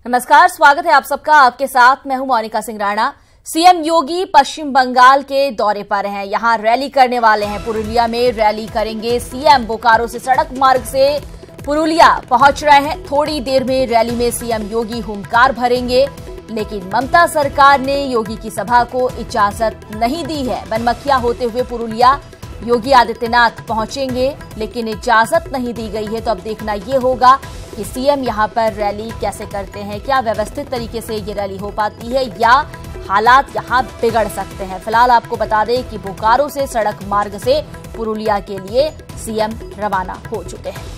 नमस्कार, स्वागत है आप सबका। आपके साथ मैं हूं मोनिका सिंह राणा। सीएम योगी पश्चिम बंगाल के दौरे पर हैं। यहां रैली करने वाले हैं। पुरुलिया में रैली करेंगे सीएम। बोकारो से सड़क मार्ग से पुरुलिया पहुंच रहे हैं। थोड़ी देर में रैली में सीएम योगी हुंकार भरेंगे, लेकिन ममता सरकार ने योगी की सभा को इजाजत नहीं दी है। बनमखिया होते हुए पुरुलिया योगी आदित्यनाथ पहुंचेंगे, लेकिन इजाजत नहीं दी गई है। तो अब देखना ये होगा कि सीएम यहां पर रैली कैसे करते हैं। क्या व्यवस्थित तरीके से ये रैली हो पाती है या हालात यहां बिगड़ सकते हैं। फिलहाल आपको बता दें कि बोकारो से सड़क मार्ग से पुरुलिया के लिए सीएम रवाना हो चुके हैं।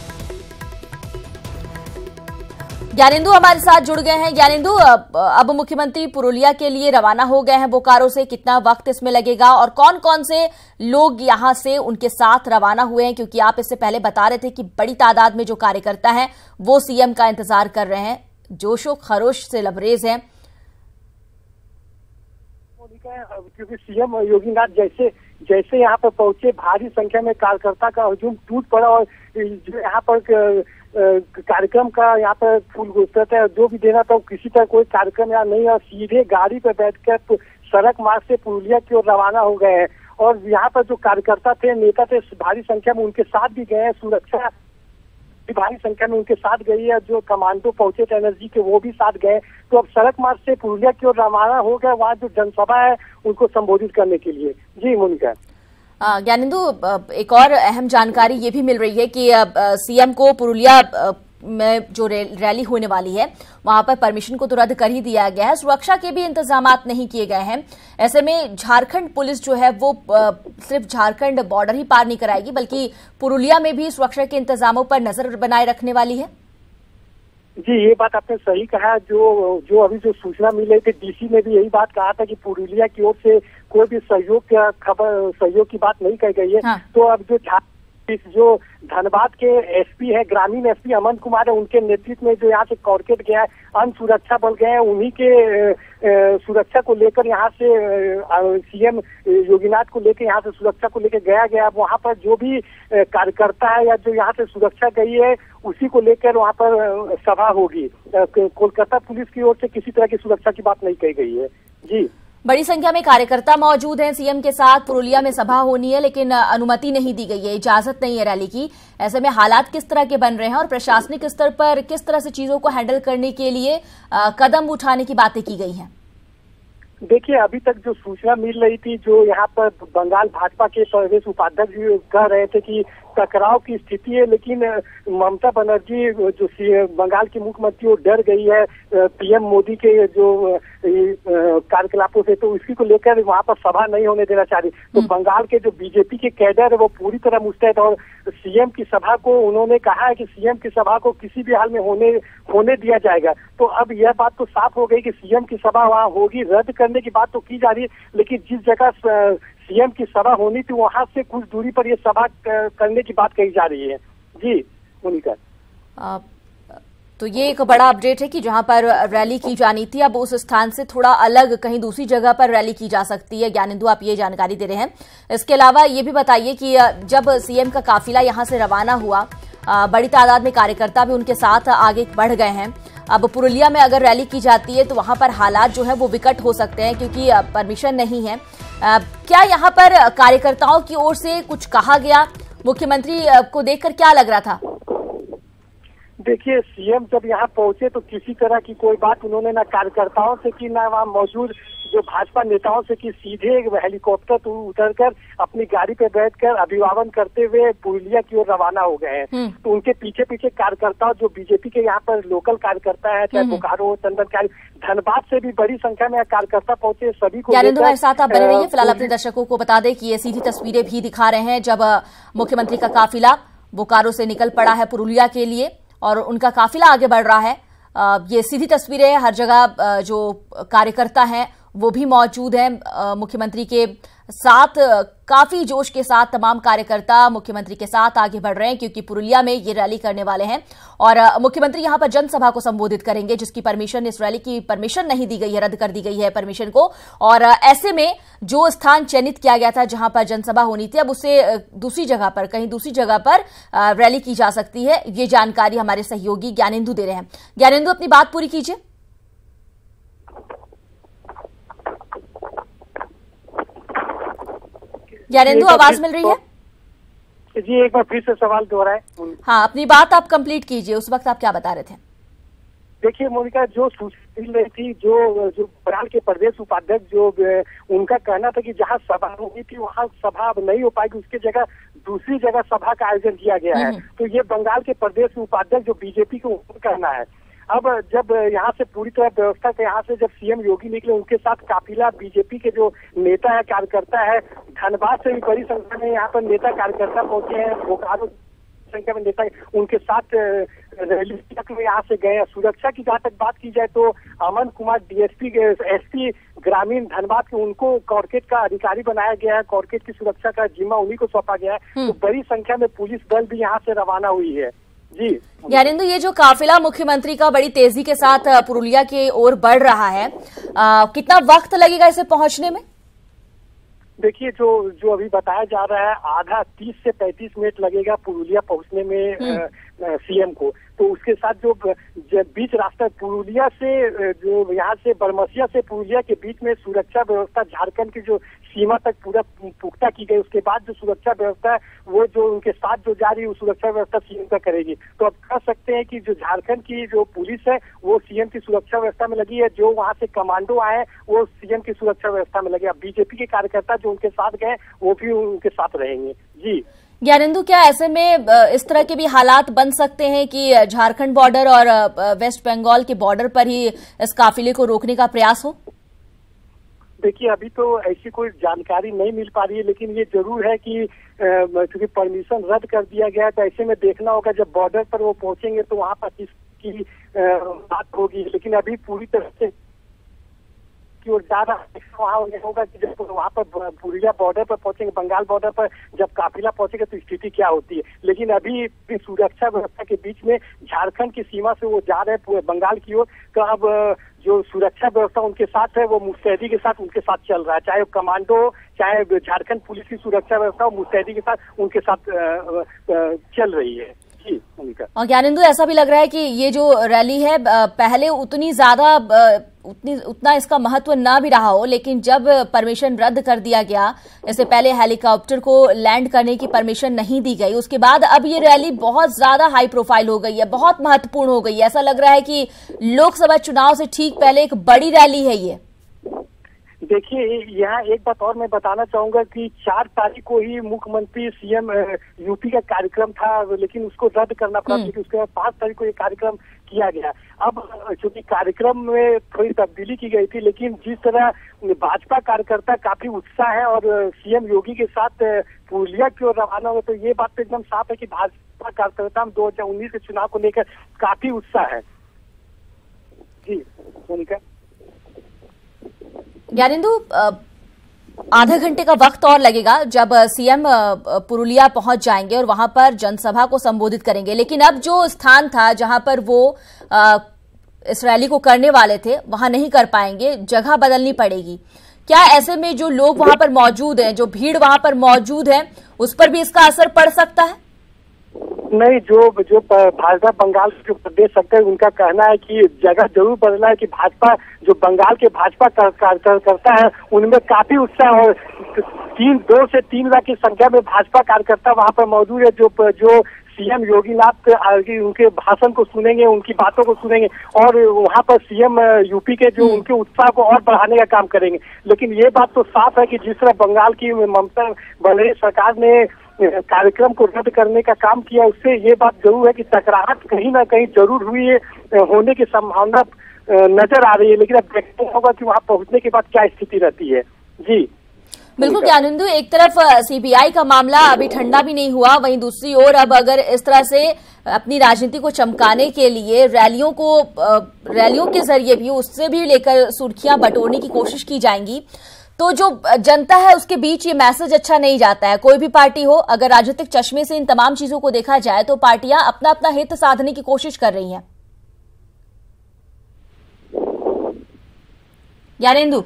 ज्ञानेंदु हमारे साथ जुड़ गए हैं। ज्ञानेंदु, अब मुख्यमंत्री पुरुलिया के लिए रवाना हो गए हैं बोकारो से। कितना वक्त इसमें लगेगा और कौन कौन से लोग यहां से उनके साथ रवाना हुए हैं? क्योंकि आप इससे पहले बता रहे थे कि बड़ी तादाद में जो कार्यकर्ता हैं वो सीएम का इंतजार कर रहे हैं, जोशो खरोश से लबरेज हैं। क्योंकि सीएम योगीनाथ जैसे यहाँ पर पहुंचे, भारी संख्या में कार्यकर्ता का हुजूम टूट पड़ा और जो यहाँ पर कार्यक्रम का यहाँ पर फूल गुस्सत है, जो भी देना था किसी तरह कोई कार्यक्रम यहाँ नहीं, और सीधे गाड़ी पर बैठकर सड़क मार्ग से पुरुलिया की ओर रवाना हो गए हैं। और यहाँ पर जो कार्यकर्ता थे, नेता थे, भारी संख्या में उनके साथ भी गए हैं। सुरक्षा भारी संख्या में उनके साथ गई है। जो कमांडो पहुंचे थे एनर्जी के, वो भी साथ गए। तो अब सड़क मार्ग से पुरुलिया की ओर रवाना हो गए, वहाँ जो जनसभा है उनको संबोधित करने के लिए। जी मोनिका। ज्ञानेंदु, एक और अहम जानकारी ये भी मिल रही है कि सीएम को पुरुलिया में जो रैली होने वाली है वहां पर परमिशन को तो रद्द कर ही दिया गया है। सुरक्षा के भी इंतजामात नहीं किए गए हैं। ऐसे में झारखंड पुलिस जो है वो सिर्फ झारखंड बॉर्डर ही पार नहीं कराएगी, बल्कि पुरुलिया में भी सुरक्षा के इंतजामों पर नजर बनाए रखने वाली है। जी, ये बात आपने सही कहा। जो अभी जो सूचना मिल रही थी, डीसी ने भी यही बात कहा था कि पुरुलिया की ओर से कोई भी सहयोग की बात नहीं कही गई है। हाँ। तो अब जो धनबाद के एसपी है, ग्रामीण एसपी अमन कुमार है, उनके नेतृत्व में जो यहाँ से कॉर्केट गया है, अन्य सुरक्षा बल गए हैं, उन्हीं के सुरक्षा को लेकर यहाँ से सीएम योगीनाथ को लेकर यहाँ से सुरक्षा को लेकर गया। वहाँ पर जो भी कार्यकर्ता है या जो यहाँ से सुरक्षा गई है, उसी को लेकर वहाँ पर सभा होगी। कोलकाता पुलिस की ओर से किसी तरह की सुरक्षा की बात नहीं कही गई है। जी, बड़ी संख्या में कार्यकर्ता मौजूद हैं सीएम के साथ। पुरुलिया में सभा होनी है, लेकिन अनुमति नहीं दी गई है, इजाजत नहीं है रैली की। ऐसे में हालात किस तरह के बन रहे हैं और प्रशासनिक स्तर पर किस तरह से चीजों को हैंडल करने के लिए कदम उठाने की बातें की गई हैं? देखिए, अभी तक जो सूचना मिल रही थी, जो यहाँ पर बंगाल भाजपा के प्रदेश उपाध्यक्ष कह रहे थे कि टकराव की स्थिति है, लेकिन ममता बनर्जी जो बंगाल की मुख्यमंत्री वो डर गई है पीएम मोदी के जो कार्यकलापों से, तो इसी को लेकर वहाँ पर सभा नहीं होने देना चाह रही। तो बंगाल के जो बीजेपी के कैडर है वो पूरी तरह मुस्तैद, और सीएम की सभा को उन्होंने कहा है कि सीएम की सभा को किसी भी हाल में होने दिया जाएगा। तो अब यह बात तो साफ हो गई कि सीएम की सभा वहाँ होगी। रद्द करने की बात तो की जा रही है, लेकिन जिस जगह सीएम की सभा होनी थी वहां से कुछ दूरी पर यह सभा करने की बात कही जा रही है। जी मोनिका। तो ये एक बड़ा अपडेट है कि जहां पर रैली की जानी थी, अब उस स्थान से थोड़ा अलग कहीं दूसरी जगह पर रैली की जा सकती है। ज्ञानेंदु, आप ये जानकारी दे रहे हैं। इसके अलावा ये भी बताइए कि जब सीएम का काफिला यहां से रवाना हुआ, बड़ी तादाद में कार्यकर्ता भी उनके साथ आगे बढ़ गए हैं। अब पुरुलिया में अगर रैली की जाती है तो वहां पर हालात जो है वो विकट हो सकते हैं, क्योंकि परमिशन नहीं है। क्या यहाँ पर कार्यकर्ताओं की ओर से कुछ कहा गया? मुख्यमंत्री को देखकर क्या लग रहा था? देखिए, सीएम जब यहाँ पहुंचे तो किसी तरह की कोई बात उन्होंने ना कार्यकर्ताओं से की, ना वहाँ मौजूद जो भाजपा नेताओं से की। सीधे हेलीकॉप्टर तो उतरकर अपनी गाड़ी पे बैठकर अभिवादन करते हुए पुरुलिया की ओर रवाना हो गए हैं। तो उनके पीछे कार्यकर्ता जो बीजेपी के यहाँ पर लोकल कार्यकर्ता है, चाहे बोकारो, चंदनकारी, धनबाद से भी बड़ी संख्या में कार्यकर्ता पहुंचे। सभी को हमारे साथ आप बने रहिए। फिलहाल अपने दर्शकों को बता दें कि ये सीधी तस्वीरें भी दिखा रहे हैं जब मुख्यमंत्री का काफिला बोकारो से निकल पड़ा है पुरुलिया के लिए और उनका काफिला आगे बढ़ रहा है। ये सीधी तस्वीरें, हर जगह जो कार्यकर्ता हैं वो भी मौजूद हैं मुख्यमंत्री के साथ। काफी जोश के साथ तमाम कार्यकर्ता मुख्यमंत्री के साथ आगे बढ़ रहे हैं, क्योंकि पुरुलिया में ये रैली करने वाले हैं और मुख्यमंत्री यहां पर जनसभा को संबोधित करेंगे, जिसकी परमिशन, इस रैली की परमिशन नहीं दी गई है, रद्द कर दी गई है परमिशन को। और ऐसे में जो स्थान चयनित किया गया था जहां पर जनसभा होनी थी, अब उसे दूसरी जगह पर, कहीं दूसरी जगह पर रैली की जा सकती है। ये जानकारी हमारे सहयोगी ज्ञानेंदु दे रहे हैं। ज्ञानेंदु, अपनी बात पूरी कीजिए। ज्ञानेंदु, आवाज मिल रही है? जी, एक बार फिर से सवाल दोहराएं। हाँ, अपनी बात आप कंप्लीट कीजिए। उस वक्त आप क्या बता रहे थे? देखिए मोनिका, जो सूचना मिल रही थी, जो बंगाल के प्रदेश उपाध्यक्ष जो उनका कहना था कि जहां सभा होगी थी वहां सभा अब नहीं हो पाएगी, उसकी जगह दूसरी जगह सभा का आयोजन किया गया है। तो ये बंगाल के प्रदेश उपाध्यक्ष जो बीजेपी को कहना है। अब जब यहाँ से पूरी तरह व्यवस्था के यहाँ से जब सीएम योगी निकले, उनके साथ काफिला बीजेपी के जो नेता है, कार्यकर्ता है, धनबाद से भी बड़ी संख्या में यहाँ पर नेता कार्यकर्ता पहुंचे हैं, बोकारो संख्या में नेता उनके साथ रैली तक में यहाँ से गए। सुरक्षा की जहाँ तक बात की जाए तो अमन कुमार एसपी ग्रामीण धनबाद के, उनको कॉर्केट का अधिकारी बनाया गया है। कॉर्केट की सुरक्षा का जिम्मा उन्हीं को सौंपा गया है। तो बड़ी संख्या में पुलिस बल भी यहाँ से रवाना हुई है। जी ज्ञानेंदु, ये जो काफिला मुख्यमंत्री का बड़ी तेजी के साथ पुरुलिया की ओर बढ़ रहा है, कितना वक्त लगेगा इसे पहुंचने में? देखिए, जो अभी बताया जा रहा है, आधा 30 से 35 मिनट लगेगा पुरुलिया पहुंचने में सीएम को। तो उसके साथ जो बीच रास्ता पुरुलिया से, जो यहाँ से बरमसिया से पुरुलिया के बीच में सुरक्षा व्यवस्था झारखंड की जो सीमा तक पूरा पुख्ता की गई, उसके बाद जो सुरक्षा व्यवस्था है वो जो उनके साथ जो जा रही है, वो सुरक्षा व्यवस्था सीएम का करेगी। तो अब कह सकते हैं कि जो झारखंड की जो पुलिस है वो सीएम की सुरक्षा व्यवस्था में लगी है, जो वहाँ से कमांडो आए वो सीएम की सुरक्षा व्यवस्था में लगे। अब बीजेपी के कार्यकर्ता जो उनके साथ गए वो भी उनके साथ रहेंगे। जी ज्ञानेंदु, क्या ऐसे में इस तरह के भी हालात बन सकते हैं कि झारखंड बॉर्डर और वेस्ट बंगाल के बॉर्डर पर ही इस काफिले को रोकने का प्रयास हो? देखिए, अभी तो ऐसी कोई जानकारी नहीं मिल पा रही है, लेकिन ये जरूर है कि क्योंकि परमिशन रद्द कर दिया गया है, तो ऐसे में देखना होगा जब बॉर्डर पर वो पहुंचेंगे तो वहाँ पर किसकी बात होगी। लेकिन अभी पूरी तरह से की ओर ज्यादा वहाँ होगा कि जब वहाँ पर पुरुलिया बॉर्डर पर पहुंचेंगे, बंगाल बॉर्डर पर जब काफिला पहुंचेगा तो स्थिति क्या होती है। लेकिन अभी सुरक्षा व्यवस्था के बीच में झारखंड की सीमा से वो जा रहे हैं बंगाल की ओर, तो अब जो सुरक्षा व्यवस्था उनके साथ है वो मुस्तैदी के साथ उनके साथ चल रहा है। चाहे कमांडो, चाहे झारखंड पुलिस की सुरक्षा व्यवस्था मुस्तैदी के साथ उनके साथ चल रही है। जी मोनिका। और ज्ञानेंदु, ऐसा भी लग रहा है कि ये जो रैली है पहले उतना इसका महत्व ना भी रहा हो, लेकिन जब परमिशन रद्द कर दिया गया, इससे पहले हेलीकॉप्टर को लैंड करने की परमिशन नहीं दी गई, उसके बाद अब ये रैली बहुत ज्यादा हाई प्रोफाइल हो गई है, बहुत महत्वपूर्ण हो गई है। ऐसा लग रहा है कि लोकसभा चुनाव से ठीक पहले एक बड़ी रैली है ये। देखिए, यहाँ एक बात और मैं बताना चाहूंगा कि 4 तारीख को ही मुख्यमंत्री सीएम यूपी का कार्यक्रम था, लेकिन उसको रद्द करना पड़ा, क्योंकि उसके बाद 5 तारीख को ये कार्यक्रम किया गया। अब चूंकि कार्यक्रम में थोड़ी तब्दीली की गई थी, लेकिन जिस तरह भाजपा कार्यकर्ता काफी उत्साह है और सीएम योगी के साथ पुरुलिया की ओर रवाना हुए, तो ये बात तो एकदम साफ है कि भाजपा कार्यकर्ता 2019 के चुनाव को लेकर काफी उत्साह है। जी मोनिका। ज्ञानेंदु, आधा घंटे का वक्त और लगेगा जब सीएम पुरुलिया पहुंच जाएंगे और वहां पर जनसभा को संबोधित करेंगे, लेकिन अब जो स्थान था जहां पर वो इस रैली को करने वाले थे वहां नहीं कर पाएंगे, जगह बदलनी पड़ेगी। क्या ऐसे में जो लोग वहां पर मौजूद हैं, जो भीड़ वहां पर मौजूद है, उस पर भी इसका असर पड़ सकता है? नहीं, जो भाजपा बंगाल के जो प्रदेश सचिव, उनका कहना है कि जगह जरूर बदला है, कि भाजपा जो बंगाल के भाजपा कार्यकर्ता है उनमें काफी उत्साह और 2 से 3 लाख की संख्या में भाजपा कार्यकर्ता वहां पर मौजूद है, जो सीएम योगीनाथ उनके भाषण को सुनेंगे, उनकी बातों को सुनेंगे और वहां पर सीएम यूपी के जो उनके उत्साह को और बढ़ाने का काम करेंगे। लेकिन ये बात तो साफ है कि जिस तरह बंगाल की ममता बनर्जी सरकार ने कार्यक्रम को रद्द करने का काम किया, उससे ये बात जरूर है कि टकराहट कहीं ना कहीं जरूर हुई है, होने की संभावना नजर आ रही है। लेकिन अब देखना होगा कि वहां पहुंचने के बाद क्या स्थिति रहती है। जी बिल्कुल ज्ञानेंदु, एक तरफ सीबीआई का मामला अभी ठंडा भी नहीं हुआ, वहीं दूसरी ओर अब अगर इस तरह से अपनी राजनीति को चमकाने के लिए रैलियों के जरिए भी उससे भी लेकर सुर्खियां बटोरने की कोशिश की जाएंगी, तो जो जनता है उसके बीच ये मैसेज अच्छा नहीं जाता है। कोई भी पार्टी हो, अगर राजनीतिक चश्मे से इन तमाम चीजों को देखा जाए तो पार्टियां अपना अपना हित साधने की कोशिश कर रही हैं। ज्ञानेंदु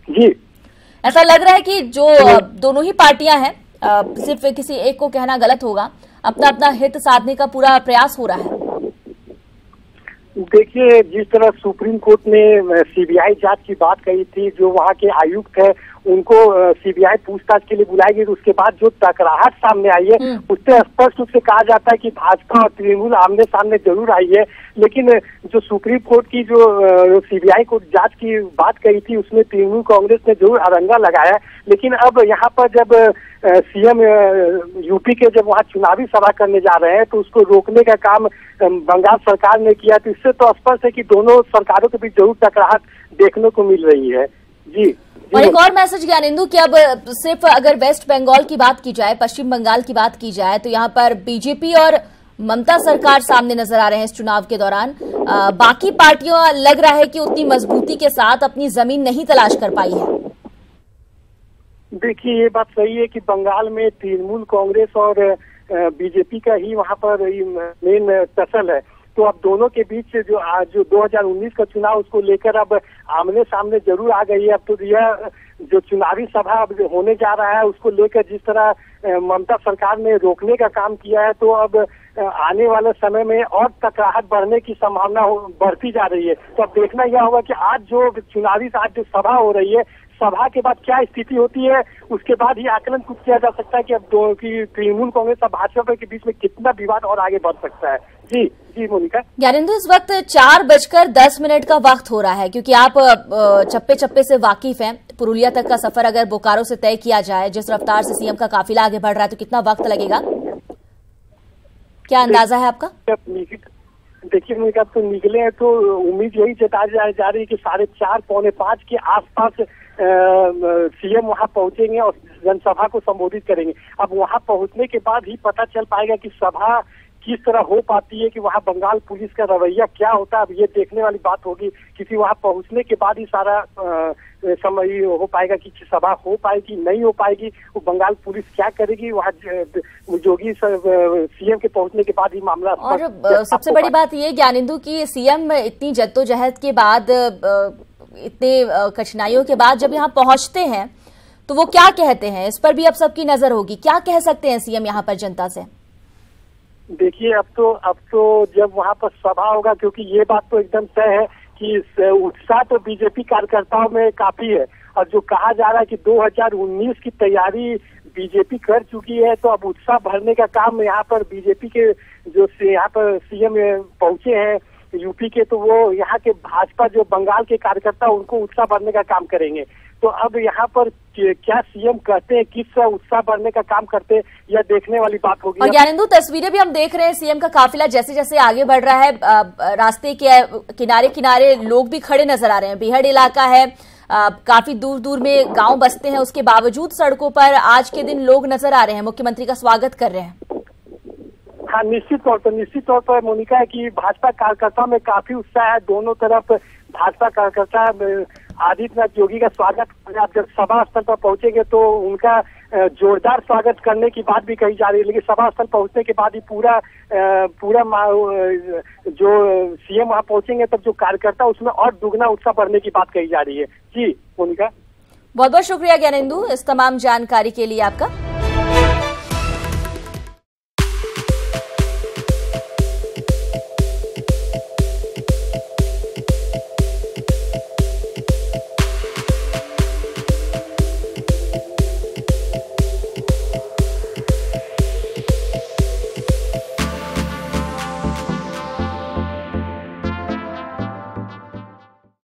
जी, ऐसा लग रहा है कि जो दोनों ही पार्टियां हैं, सिर्फ किसी एक को कहना गलत होगा, अपना अपना हित साधने का पूरा प्रयास हो रहा है। देखिए, जिस तरह सुप्रीम कोर्ट ने सीबीआई जांच की बात कही थी, जो वहाँ के आयुक्त है उनको सीबीआई पूछताछ के लिए बुलाई गई, उसके बाद जो टकराहट सामने आई है उससे स्पष्ट रूप से कहा जाता है कि भाजपा और तृणमूल आमने सामने जरूर आई है, लेकिन जो सुप्रीम कोर्ट की जो सीबीआई को जांच की बात कही थी उसमें तृणमूल कांग्रेस ने जरूर अरंगा लगाया। लेकिन अब यहाँ पर जब सीएम यूपी के जब वहाँ चुनावी सभा करने जा रहे हैं तो उसको रोकने का काम बंगाल सरकार ने किया, तो इससे तो स्पष्ट है कि दोनों सरकारों के बीच जरूर टकराहट देखने को मिल रही है। जी। और एक और मैसेज ज्ञानेंदु कि अब सिर्फ अगर वेस्ट बंगाल की बात की जाए, पश्चिम बंगाल की बात की जाए, तो यहाँ पर बीजेपी और ममता सरकार सामने नजर आ रहे हैं इस चुनाव के दौरान। बाकी पार्टियां लग रहा है कि उतनी मजबूती के साथ अपनी जमीन नहीं तलाश कर पाई है। देखिए, ये बात सही है कि बंगाल में तृणमूल कांग्रेस और बीजेपी का ही वहाँ पर मेन टसल है, तो अब दोनों के बीच जो 2019 का चुनाव उसको लेकर अब आमने सामने जरूर आ गई है। अब तो यह जो चुनावी सभा अब होने जा रहा है उसको लेकर जिस तरह ममता सरकार ने रोकने का काम किया है, तो अब आने वाले समय में और टकराहट बढ़ने की संभावना बढ़ती जा रही है। तो अब देखना यह होगा कि आज जो सभा हो रही है, सभा के बाद क्या स्थिति होती है, उसके बाद ही आकलन कुछ किया जा सकता है कि अब तृणमूल कांग्रेस और भाजपा के बीच में कितना विवाद और आगे बढ़ सकता है। जी जी मोनिका। ज्ञानेंदु, इस वक्त 4:10 का वक्त हो रहा है, क्योंकि आप चप्पे चप्पे से वाकिफ हैं। पुरुलिया तक का सफर अगर बोकारो से तय किया जाए, जिस रफ्तार से सीएम का काफिला आगे बढ़ रहा है, तो कितना वक्त लगेगा, क्या अंदाजा है आपका? देखिए मोनिका, तो निकले हैं तो उम्मीद यही जताई जा रही है कि 4:30 पौने 5 के आसपास सीएम वहां पहुंचेंगे और जनसभा को संबोधित करेंगे। अब वहां पहुंचने के बाद ही पता चल पाएगा कि सभा किस तरह हो पाती है, कि वहां बंगाल पुलिस का रवैया क्या होता है। अब ये देखने वाली बात होगी, क्योंकि वहां पहुंचने के बाद ही सारा समय हो पाएगा कि सभा हो पाएगी नहीं हो पाएगी, वो बंगाल पुलिस क्या करेगी। वहाँ जोगी सीएम के पहुंचने के बाद ही मामला। और सबसे बड़ी बात ये ज्ञानेंदु की सीएम इतनी जद्दोजहद के बाद, इतने कठिनाइयों के बाद जब यहाँ पहुंचते हैं तो वो क्या कहते हैं, इस पर भी अब सबकी नजर होगी। क्या कह सकते हैं सीएम यहाँ पर जनता से? देखिए, अब तो जब वहाँ पर सभा होगा, क्योंकि ये बात तो एकदम तय है कि उत्साह तो बीजेपी कार्यकर्ताओं में काफी है, और जो कहा जा रहा है कि 2019 की तैयारी बीजेपी कर चुकी है, तो अब उत्साह भरने का काम यहाँ पर बीजेपी के जो यहाँ पर सीएम पहुंचे हैं यूपी के, तो वो यहाँ के भाजपा जो बंगाल के कार्यकर्ता उनको उत्साह भरने का काम करेंगे। तो अब यहाँ पर क्या सीएम कहते हैं, किस उत्साह बढ़ने का काम करते हैं, यह देखने वाली बात होगी। और ज्ञानेंदु, तस्वीरें भी हम देख रहे हैं, सीएम का काफिला जैसे जैसे आगे बढ़ रहा है, रास्ते के किनारे किनारे लोग भी खड़े नजर आ रहे हैं। बेहड़ इलाका है, काफी दूर दूर में गांव बसते हैं, उसके बावजूद सड़कों पर आज के दिन लोग नजर आ रहे हैं, मुख्यमंत्री का स्वागत कर रहे हैं। हाँ, निश्चित तौर पर मोनिका है कि भाजपा कार्यकर्ताओं में काफी उत्साह है। दोनों तरफ भाजपा कार्यकर्ता आदित्यनाथ योगी का स्वागत, जब सभा स्थल पर पहुंचेंगे तो उनका जोरदार स्वागत करने की बात भी कही जा रही है। लेकिन सभा स्थल पहुंचने के बाद ही पूरा जो सीएम वहां पहुंचेंगे तब जो कार्यकर्ता उसमें और दुगना उत्साह बढ़ने की बात कही जा रही है। जी मोनिका, बहुत बहुत शुक्रिया ज्ञानेंदु इस तमाम जानकारी के लिए आपका।